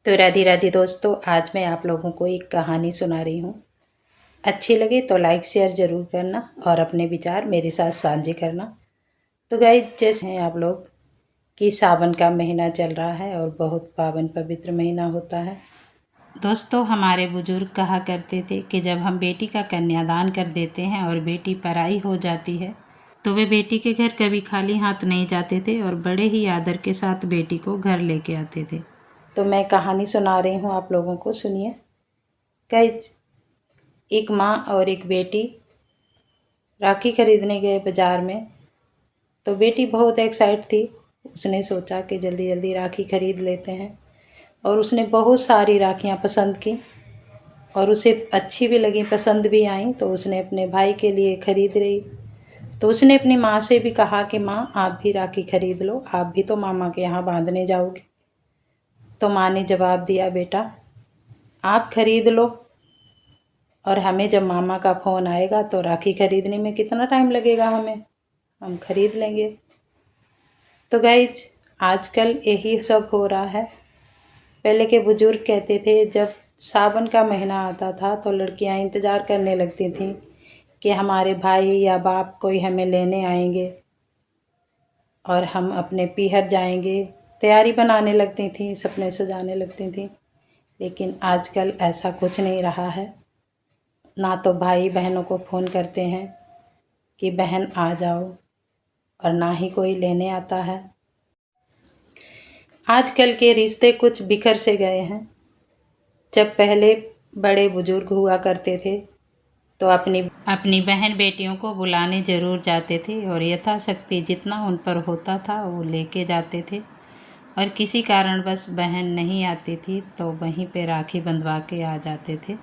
तो राधे राधे दोस्तों, आज मैं आप लोगों को एक कहानी सुना रही हूँ। अच्छी लगे तो लाइक शेयर ज़रूर करना और अपने विचार मेरे साथ साझे करना। तो गाइस, जैसे हैं आप लोग कि सावन का महीना चल रहा है और बहुत पावन पवित्र महीना होता है। दोस्तों, हमारे बुजुर्ग कहा करते थे कि जब हम बेटी का कन्यादान कर देते हैं और बेटी पराई हो जाती है तो वे बेटी के घर कभी खाली हाथ नहीं जाते थे और बड़े ही आदर के साथ बेटी को घर लेके आते थे। तो मैं कहानी सुना रही हूँ, आप लोगों को सुनिए। गाइस, एक माँ और एक बेटी राखी खरीदने गए बाज़ार में। तो बेटी बहुत एक्साइट थी। उसने सोचा कि जल्दी जल्दी राखी खरीद लेते हैं और उसने बहुत सारी राखियाँ पसंद की और उसे अच्छी भी लगी, पसंद भी आई। तो उसने अपने भाई के लिए खरीद रही। तो उसने अपनी माँ से भी कहा कि माँ, आप भी राखी खरीद लो, आप भी तो मामा के यहाँ बांधने जाओगे। तो माँ ने जवाब दिया, बेटा आप खरीद लो और हमें जब मामा का फ़ोन आएगा तो राखी खरीदने में कितना टाइम लगेगा, हम खरीद लेंगे। तो गाइज, आजकल यही सब हो रहा है। पहले के बुजुर्ग कहते थे जब सावन का महीना आता था तो लड़कियां इंतज़ार करने लगती थीं कि हमारे भाई या बाप कोई हमें लेने आएंगे और हम अपने पीहर जाएंगे। तैयारी बनाने लगती थीं, सपने सजाने लगती थीं। लेकिन आजकल ऐसा कुछ नहीं रहा है। ना तो भाई बहनों को फ़ोन करते हैं कि बहन आ जाओ और ना ही कोई लेने आता है। आजकल के रिश्ते कुछ बिखर से गए हैं। जब पहले बड़े बुजुर्ग हुआ करते थे तो अपनी बहन बेटियों को बुलाने ज़रूर जाते थे और यथाशक्ति जितना उन पर होता था वो लेके जाते थे। और किसी कारणवश बहन नहीं आती थी तो वहीं पे राखी बंधवा के आ जाते थे।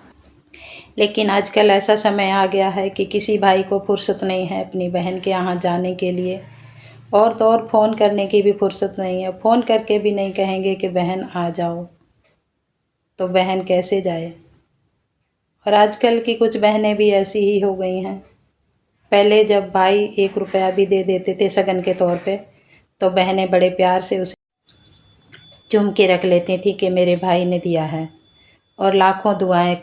लेकिन आजकल ऐसा समय आ गया है कि किसी भाई को फुर्सत नहीं है अपनी बहन के यहाँ जाने के लिए, और तो और फ़ोन करने की भी फुर्सत नहीं है। फ़ोन करके भी नहीं कहेंगे कि बहन आ जाओ, तो बहन कैसे जाए। और आजकल की कुछ बहनें भी ऐसी ही हो गई हैं। पहले जब भाई 1 रुपया भी दे देते थे सगन के तौर पे तो बहनें बड़े प्यार से उसे चूम के रख लेती थी कि मेरे भाई ने दिया है, और लाखों दुआएं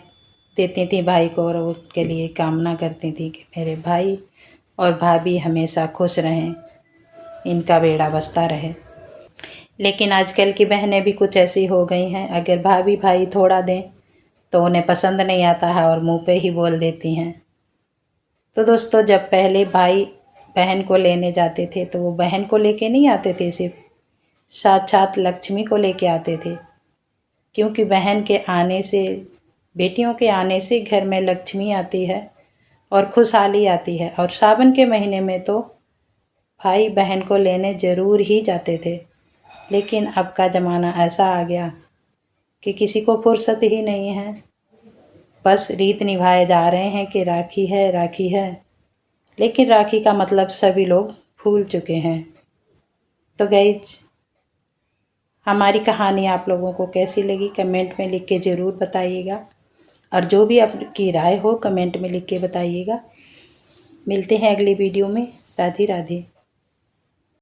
देती थी भाई को और उसके लिए कामना करती थी कि मेरे भाई और भाभी हमेशा खुश रहें, इनका बेड़ा बसता रहे। लेकिन आजकल की बहनें भी कुछ ऐसी हो गई हैं, अगर भाभी भाई थोड़ा दें तो उन्हें पसंद नहीं आता है और मुंह पे ही बोल देती हैं। तो दोस्तों, जब पहले भाई बहन को लेने जाते थे तो वो बहन को लेके नहीं आते थे, सिर्फ साक्षात लक्ष्मी को लेके आते थे। क्योंकि बहन के आने से, बेटियों के आने से घर में लक्ष्मी आती है और खुशहाली आती है। और सावन के महीने में तो भाई बहन को लेने ज़रूर ही जाते थे। लेकिन अब का ज़माना ऐसा आ गया कि किसी को फुर्सत ही नहीं है। बस रीत निभाए जा रहे हैं कि राखी है, राखी है। लेकिन राखी का मतलब सभी लोग भूल चुके हैं। तो गाइज, हमारी कहानी आप लोगों को कैसी लगी कमेंट में लिख के ज़रूर बताइएगा, और जो भी आपकी राय हो कमेंट में लिख के बताइएगा। मिलते हैं अगली वीडियो में। राधे राधे।